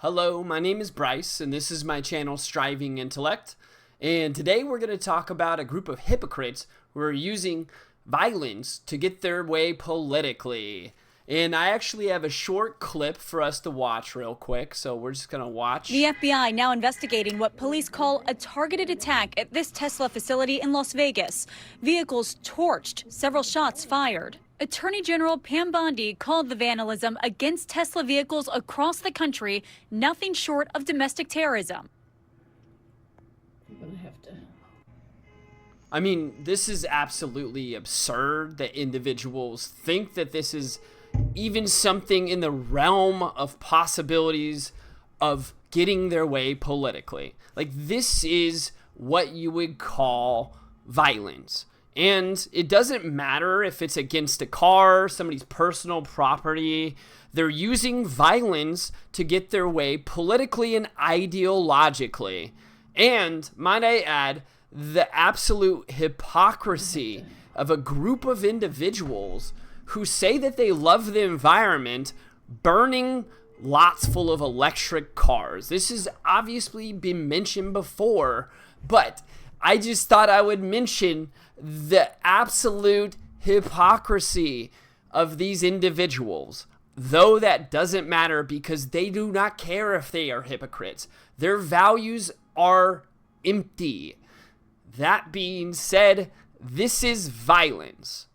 Hello, my name is Bryce, and this is my channel Striving Intellect. And today we're going to talk about a group of hypocrites who are using violence to get their way politically. And I actually have a short clip for us to watch real quick, so we're just going to watch. The FBI now investigating what police call a targeted attack at this Tesla facility in Las Vegas. Vehicles torched, several shots fired. Attorney General Pam Bondi called the vandalism against Tesla vehicles across the country nothing short of domestic terrorism. I mean, this is absolutely absurd that individuals think that this is even something in the realm of possibilities of getting their way politically. Like, this is what you would call violence. And it doesn't matter if it's against a car, somebody's personal property. They're using violence to get their way politically and ideologically. And, might I add, the absolute hypocrisy of a group of individuals who say that they love the environment, burning lots full of electric cars. This has obviously been mentioned before, but I just thought I would mention the absolute hypocrisy of these individuals. Though that doesn't matter because they do not care if they are hypocrites. Their values are empty. That being said, this is violence.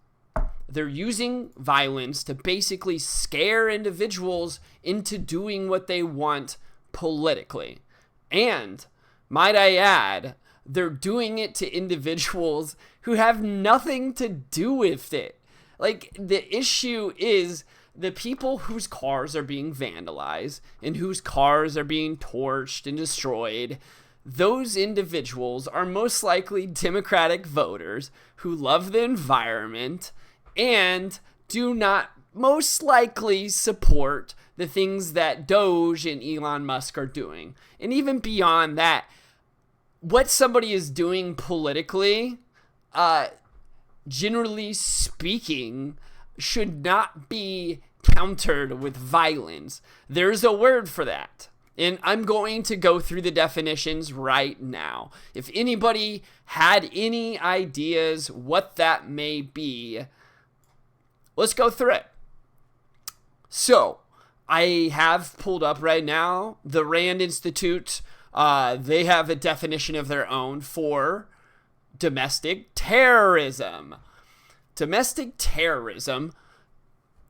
They're using violence to basically scare individuals into doing what they want politically. And, might I add, they're doing it to individuals who have nothing to do with it. Like, the issue is the people whose cars are being vandalized and whose cars are being torched and destroyed. Those individuals are most likely Democratic voters who love the environment and do not most likely support the things that Doge and Elon Musk are doing. And even beyond that, what somebody is doing politically, generally speaking, should not be countered with violence. There's a word for that. And I'm going to go through the definitions right now. If anybody had any ideas what that may be, let's go through it. So, I have pulled up right now the Rand Institute. They have a definition of their own for domestic terrorism. Domestic terrorism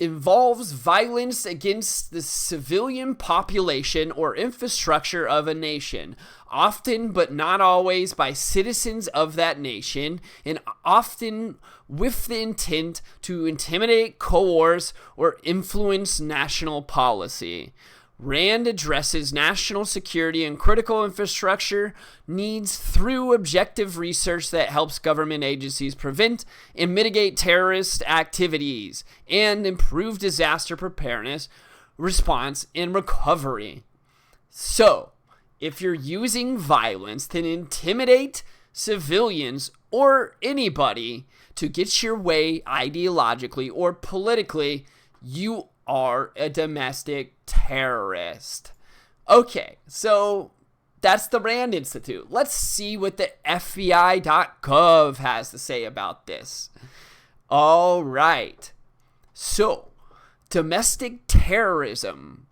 involves violence against the civilian population or infrastructure of a nation, often but not always by citizens of that nation, and often with the intent to intimidate, coerce, or influence national policy. Rand addresses national security and critical infrastructure needs through objective research that helps government agencies prevent and mitigate terrorist activities and improve disaster preparedness, response, and recovery. So, if you're using violence to intimidate civilians or anybody to get your way ideologically or politically, you are a domestic terrorist. Okay, so that's the Rand Institute. Let's see what the FBI.gov has to say about this. All right. So, domestic terrorism.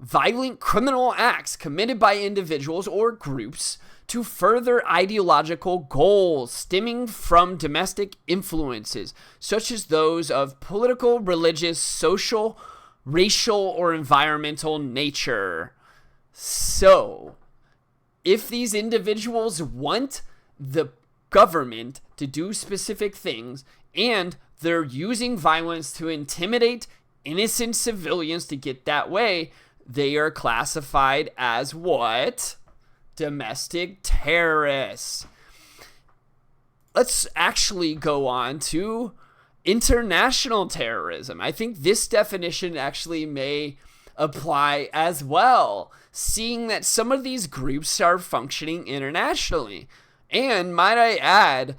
Violent criminal acts committed by individuals or groups to further ideological goals stemming from domestic influences, such as those of political, religious, social, racial, or environmental nature. So, if these individuals want the government to do specific things and they're using violence to intimidate innocent civilians to get that way, they are classified as what? Domestic terrorists. Let's actually go on to international terrorism. I think this definition actually may apply as well, seeing that some of these groups are functioning internationally. And might I add,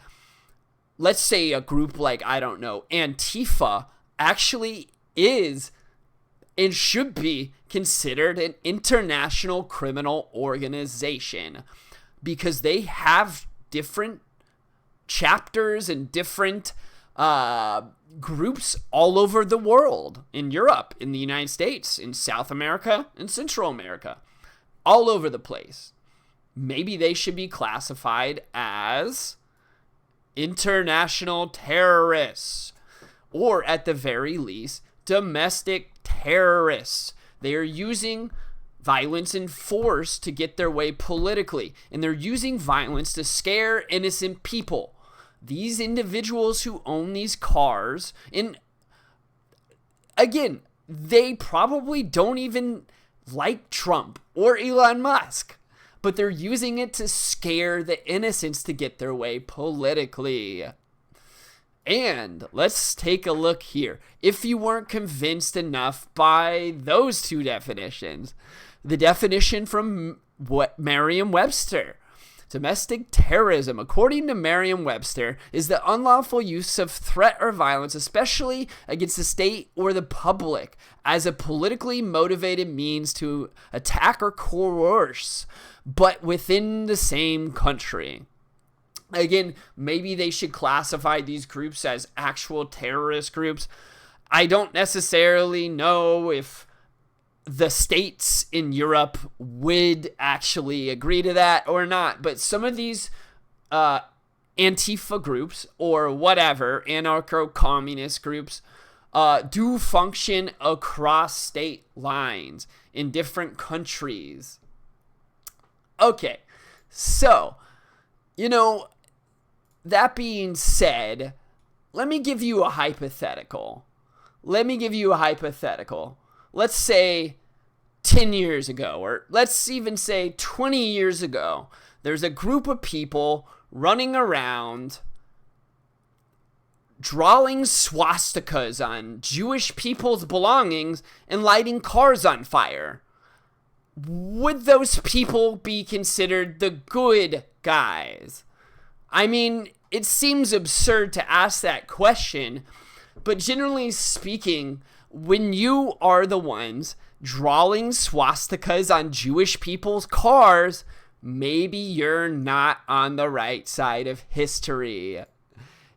let's say a group like, I don't know, Antifa actually is and should be considered an international criminal organization because they have different chapters and different groups all over the world, in Europe, in the United States, in South America, and Central America, all over the place. Maybe they should be classified as international terrorists, or at the very least, domestic terrorists. They are using violence and force to get their way politically, and they're using violence to scare innocent people. These individuals who own these cars, and again, they probably don't even like Trump or Elon Musk, but they're using it to scare the innocents to get their way politically. And let's take a look here. If you weren't convinced enough by those two definitions, the definition from Merriam-Webster. Domestic terrorism, according to Merriam-Webster, is the unlawful use of threat or violence, especially against the state or the public, as a politically motivated means to attack or coerce, but within the same country. Again, maybe they should classify these groups as actual terrorist groups. I don't necessarily know if the states in Europe would actually agree to that or not, but some of these Antifa groups or whatever, anarcho-communist groups, do function across state lines in different countries. Okay, so, that being said, let me give you a hypothetical. Let's say 10 years ago, or let's even say 20 years ago, there's a group of people running around drawing swastikas on Jewish people's belongings and lighting cars on fire. Would those people be considered the good guys? I mean, it seems absurd to ask that question, but generally speaking, when you are the ones drawing swastikas on Jewish people's cars, maybe you're not on the right side of history.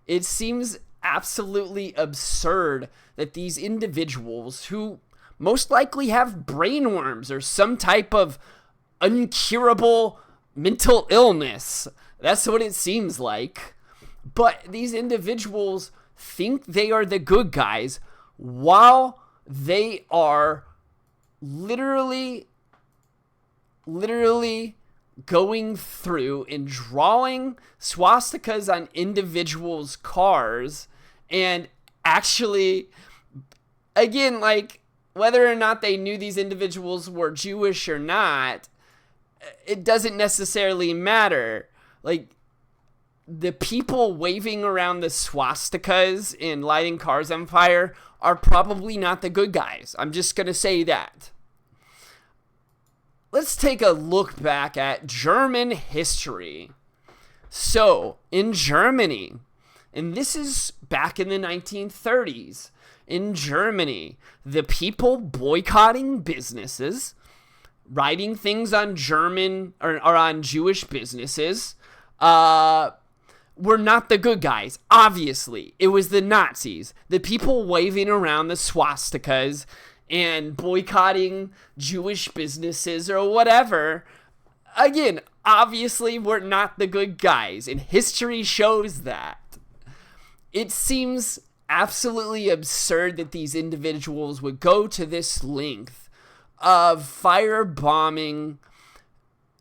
It seems absolutely absurd that these individuals who most likely have brain worms or some type of uncurable mental illness, that's what it seems like, but these individuals think they are the good guys while they are literally going through and drawing swastikas on individuals' cars, and actually, again, like, whether or not they knew these individuals were Jewish or not, it doesn't necessarily matter. Like, the people waving around the swastikas and lighting cars on fire are probably not the good guys. I'm just going to say that. Let's take a look back at German history. So, in Germany, and this is back in the 1930s, in Germany, the people boycotting businesses, writing things on German or on Jewish businesses, were not the good guys. Obviously, it was the Nazis, the people waving around the swastikas and boycotting Jewish businesses or whatever. Again, obviously, we're not the good guys, and history shows that. It seems absolutely absurd that these individuals would go to this length of firebombing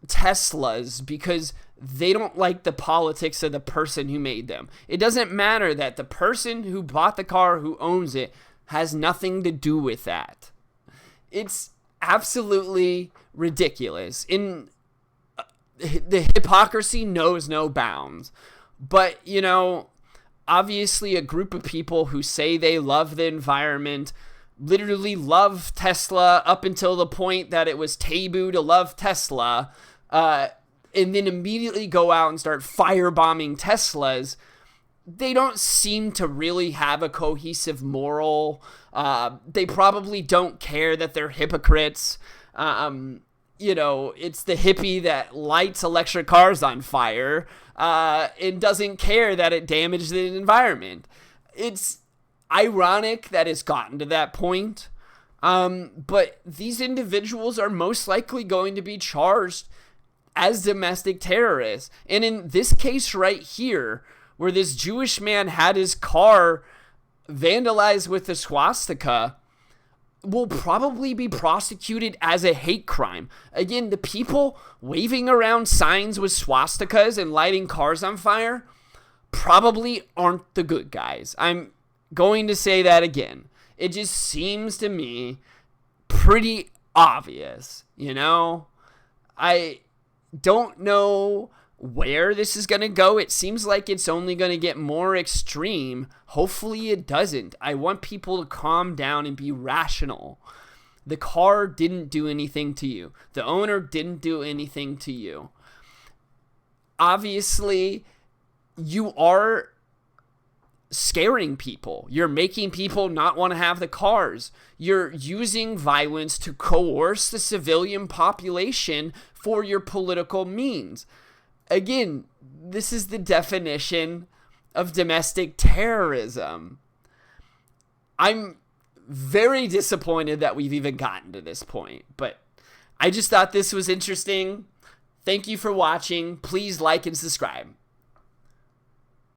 Teslas because they don't like the politics of the person who made them. It doesn't matter that the person who bought the car, who owns it, has nothing to do with that. It's absolutely ridiculous. The hypocrisy knows no bounds. But, obviously a group of people who say they love the environment literally love Tesla up until the point that it was taboo to love Tesla, and then immediately go out and start firebombing Teslas. They don't seem to really have a cohesive moral They probably don't care that they're hypocrites. It's the hippie that lights electric cars on fire and doesn't care that it damages the environment. It's ironic that it's gotten to that point. But these individuals are most likely going to be charged as domestic terrorists. And in this case right here, where this Jewish man had his car vandalized with the swastika, will probably be prosecuted as a hate crime. Again, the people waving around signs with swastikas and lighting cars on fire probably aren't the good guys. I'm going to say that again. It just seems to me pretty obvious, I don't know where this is going to go. It seems like it's only going to get more extreme. Hopefully it doesn't. I want people to calm down and be rational. The car didn't do anything to you. The owner didn't do anything to you. Obviously, you are scaring people. You're making people not want to have the cars. You're using violence to coerce the civilian population for your political means. Again, this is the definition of domestic terrorism. I'm very disappointed that we've even gotten to this point, but I just thought this was interesting. Thank you for watching. Please like and subscribe.